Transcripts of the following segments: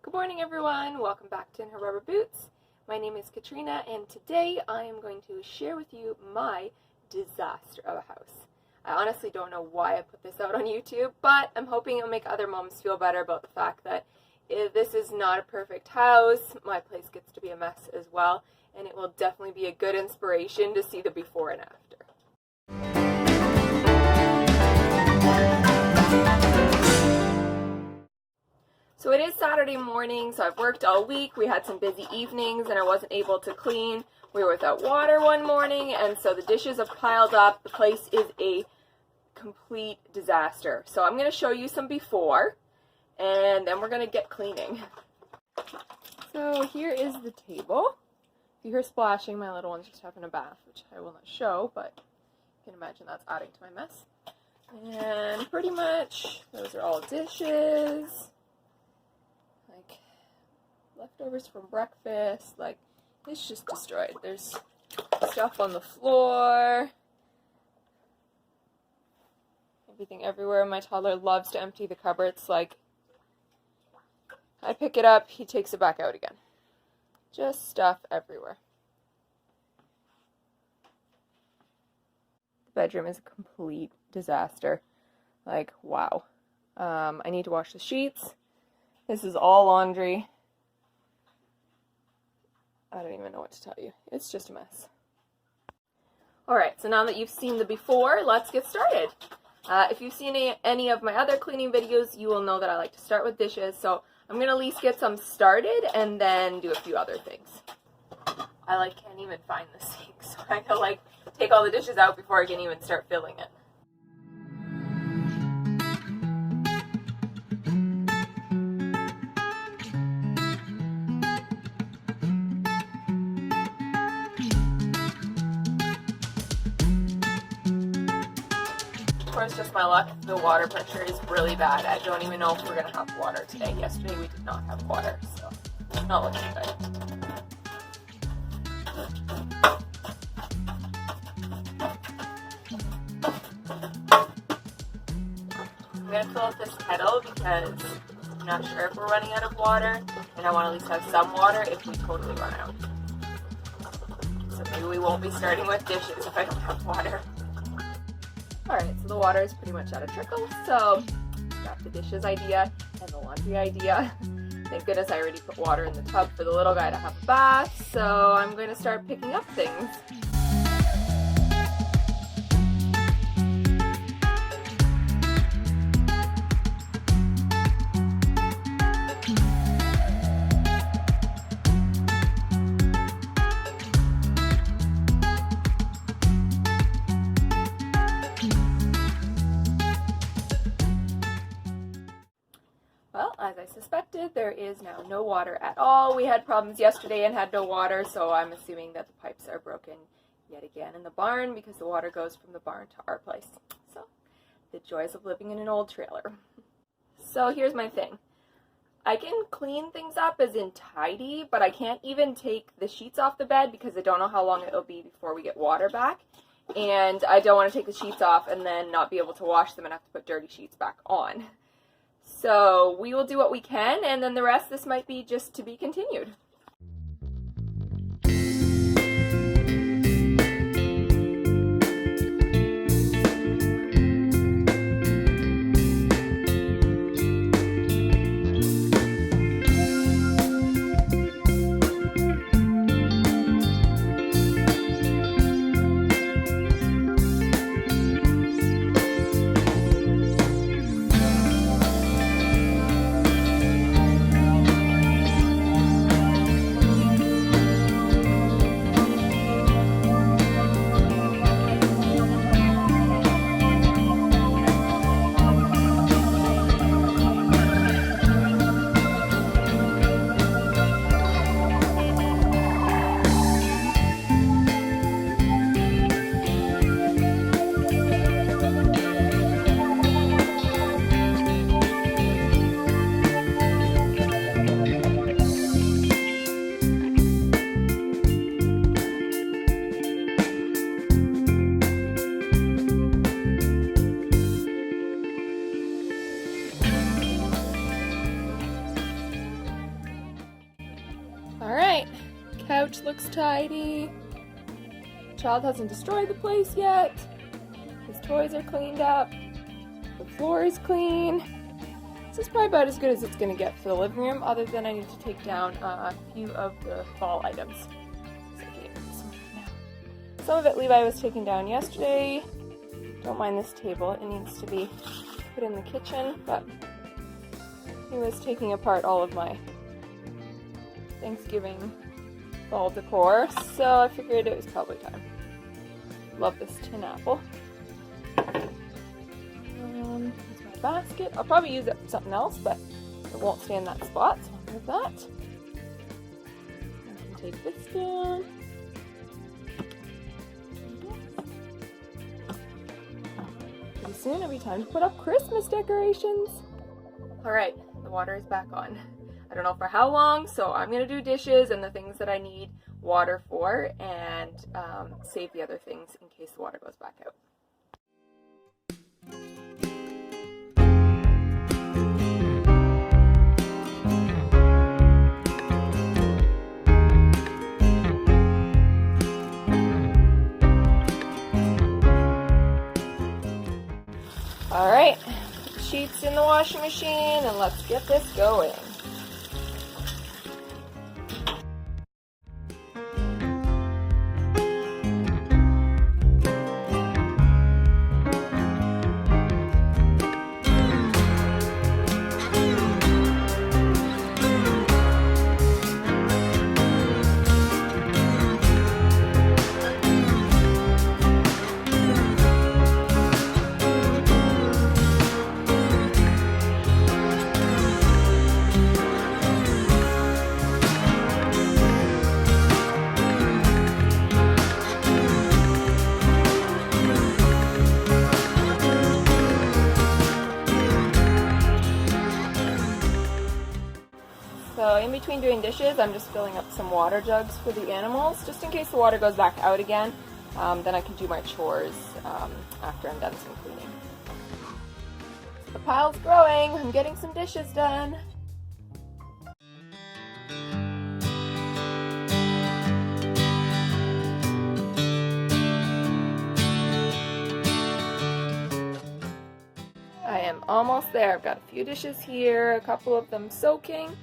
Good morning, everyone. Welcome back to In Her Rubber Boots. My name is Katrina, and today I am going to share with you my disaster of a house. I honestly don't know why I put this out on YouTube, but I'm hoping it'll make other moms feel better about the fact that if this is not a perfect house, my place gets to be a mess as well, and it will definitely be a good inspiration to see the before and after. So it is Saturday morning, so I've worked all week. We had some busy evenings and I wasn't able to clean. We were without water one morning, and so the dishes have piled up. The place is a complete disaster. So I'm going to show you some before, and then we're going to get cleaning. So here is the table. If you hear splashing, my little one's just having a bath, which I will not show, but you can imagine that's adding to my mess. And pretty much those are all dishes. Leftovers from breakfast, it's just destroyed. There's stuff on the floor, everything everywhere. My toddler loves to empty the cupboards. I pick it up, he takes it back out again. Just stuff everywhere. The bedroom is a complete disaster. Wow. I need to wash the sheets. This is all laundry. I don't even know what to tell you. It's just a mess. Alright, so now that you've seen the before, let's get started. If you've seen any of my other cleaning videos, you will know that I like to start with dishes, so I'm going to at least get some started and then do a few other things. I can't even find the sink, so I gotta take all the dishes out before I can even start filling it. Of course, just my luck, the water pressure is really bad. I don't even know if we're going to have water today. Yesterday we did not have water, so it's not looking good. I'm going to fill up this kettle because I'm not sure if we're running out of water, and I want to at least have some water if we totally run out. So maybe we won't be starting with dishes if I don't have water. Alright, so the water is pretty much at a trickle, so got the dishes idea and the laundry idea. Thank goodness I already put water in the tub for the little guy to have a bath, so I'm going to start picking up things. Well, as I suspected, there is now no water at all. We had problems yesterday and had no water, so I'm assuming that the pipes are broken yet again in the barn because the water goes from the barn to our place. So, the joys of living in an old trailer. So here's my thing. I can clean things up as in tidy, but I can't even take the sheets off the bed because I don't know how long it'll be before we get water back. And I don't want to take the sheets off and then not be able to wash them and have to put dirty sheets back on. So we will do what we can, and then the rest, this might be just to be continued. couch looks tidy. The child hasn't destroyed the place yet. His toys are cleaned up. The floor is clean. This is probably about as good as it's going to get for the living room, other than I need to take down a few of the fall items. Some of it Levi was taking down yesterday. Don't mind this table, it needs to be put in the kitchen, but he was taking apart all of my Thanksgiving fall decor, so I figured it was probably time. Love this tin apple. Here's my basket. I'll probably use it for something else, but it won't stay in that spot, so I'll move that. And I can take this down. Pretty soon it'll be time to put up Christmas decorations. Alright, the water is back on. I don't know for how long, so I'm going to do dishes and the things that I need water for, and save the other things in case the water goes back out. Alright, sheets in the washing machine, and let's get this going. So in between doing dishes, I'm just filling up some water jugs for the animals, just in case the water goes back out again. Then I can do my chores after I'm done some cleaning. The pile's growing. I'm getting some dishes done. I am almost there. I've got a few dishes here, a couple of them soaking.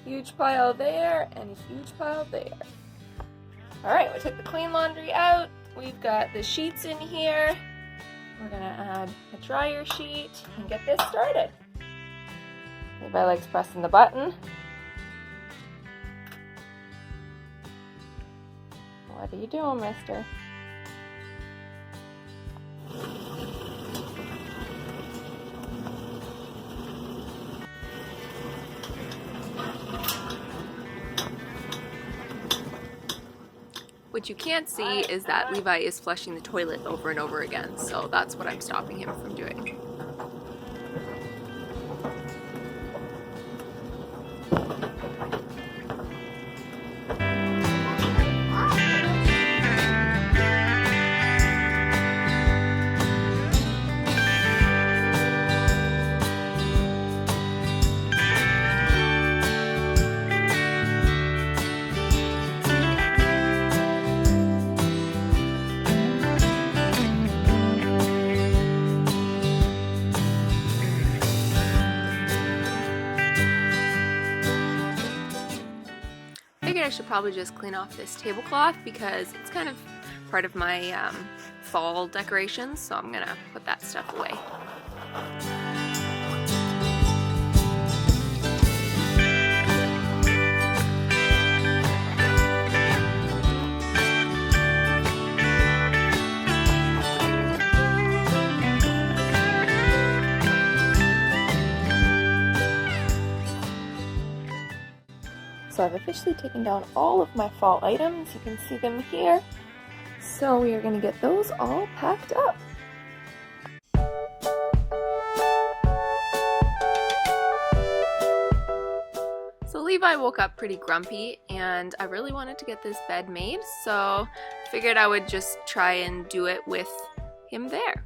Huge pile there, and a huge pile there. Alright, we took the clean laundry out. We've got the sheets in here. We're gonna add a dryer sheet and get this started. Levi likes pressing the button. What are you doing, mister? What you can't see is that Levi is flushing the toilet over and over again, so that's what I'm stopping him from doing. I should probably just clean off this tablecloth because it's kind of part of my fall decorations, so I'm gonna put that stuff away. So I've officially taken down all of my fall items. You can see them here. So we are going to get those all packed up. So Levi woke up pretty grumpy and I really wanted to get this bed made, so figured I would just try and do it with him there.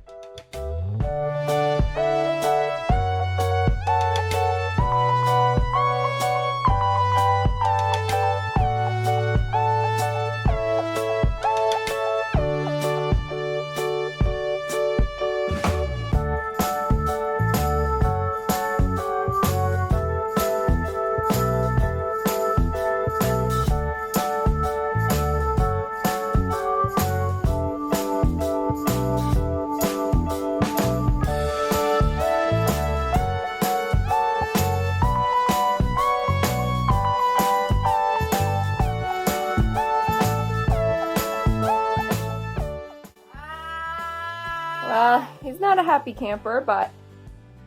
not a happy camper, but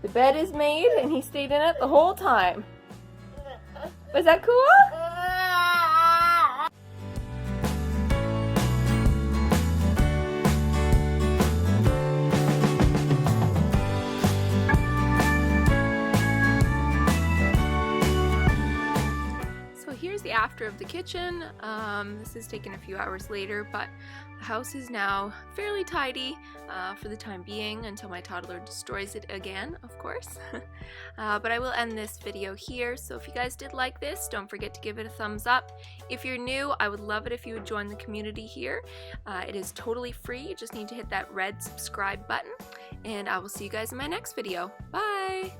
the bed is made and he stayed in it the whole time. Was that cool? Here's the after of the kitchen. This is taken a few hours later, but the house is now fairly tidy for the time being until my toddler destroys it again, of course. But I will end this video here, so if you guys did like this, don't forget to give it a thumbs up. If you're new, I would love it if you would join the community here. It is totally free. You just need to hit that red subscribe button, and I will see you guys in my next video. Bye!